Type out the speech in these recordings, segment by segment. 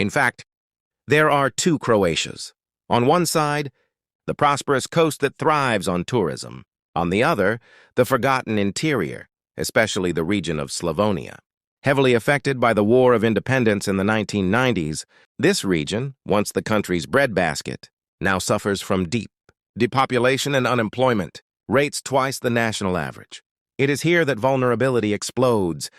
In fact, there are two Croatias. On one side, the prosperous coast that thrives on tourism. On the other, the forgotten interior, especially the region of Slavonia. Heavily affected by the War of Independence in the 1990s, this region, once the country's breadbasket, now suffers from deep depopulation and unemployment, rates twice the national average. It is here that vulnerability explodes,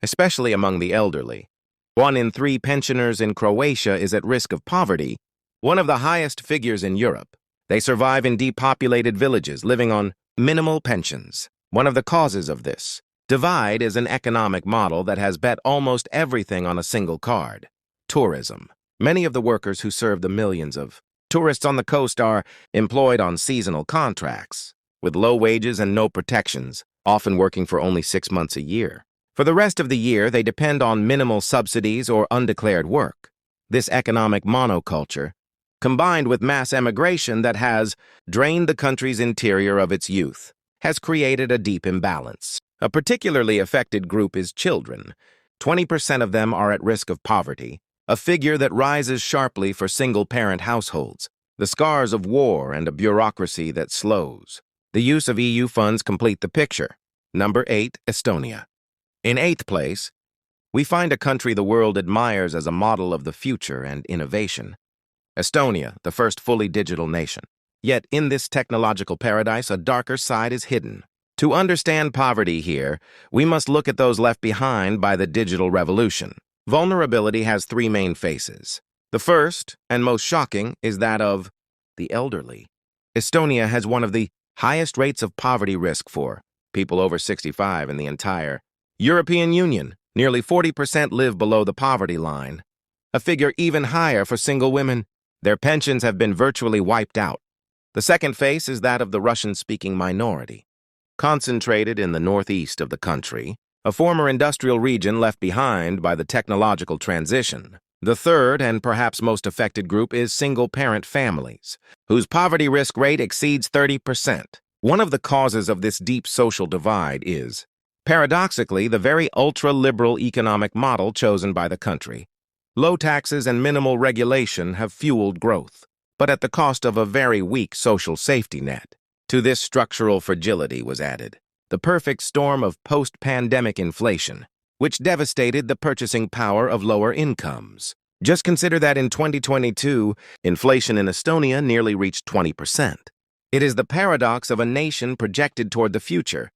especially among the elderly. 1 in 3 pensioners in Croatia is at risk of poverty, one of the highest figures in Europe. They survive in depopulated villages, living on minimal pensions. One of the causes of this divide is an economic model that has bet almost everything on a single card: tourism. Many of the workers who serve the millions of tourists on the coast are employed on seasonal contracts, with low wages and no protections, often working for only 6 months a year. For the rest of the year, they depend on minimal subsidies or undeclared work. This economic monoculture, combined with mass emigration that has drained the country's interior of its youth, has created a deep imbalance. A particularly affected group is children. 20% of them are at risk of poverty, a figure that rises sharply for single-parent households, the scars of war and a bureaucracy that slows. The use of EU funds complete the picture. Number 8, Estonia. In 8th place, we find a country the world admires as a model of the future and innovation. Estonia, the first fully digital nation. Yet in this technological paradise, a darker side is hidden. To understand poverty here, we must look at those left behind by the digital revolution. Vulnerability has 3 main faces. The first, and most shocking, is that of the elderly. Estonia has one of the highest rates of poverty risk for people over 65 in the entire European Union. Nearly 40% live below the poverty line, a figure even higher for single women. Their pensions have been virtually wiped out. The second face is that of the Russian-speaking minority, concentrated in the northeast of the country, a former industrial region left behind by the technological transition. The third and perhaps most affected group is single-parent families, whose poverty risk rate exceeds 30%. One of the causes of this deep social divide is, paradoxically, the very ultra-liberal economic model chosen by the country. Low taxes and minimal regulation have fueled growth, but at the cost of a very weak social safety net. To this structural fragility was added the perfect storm of post-pandemic inflation, which devastated the purchasing power of lower incomes. Just consider that in 2022, inflation in Estonia nearly reached 20%. It is the paradox of a nation projected toward the future,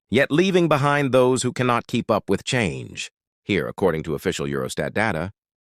yet leaving behind those who cannot keep up with change. Here, according to official Eurostat data,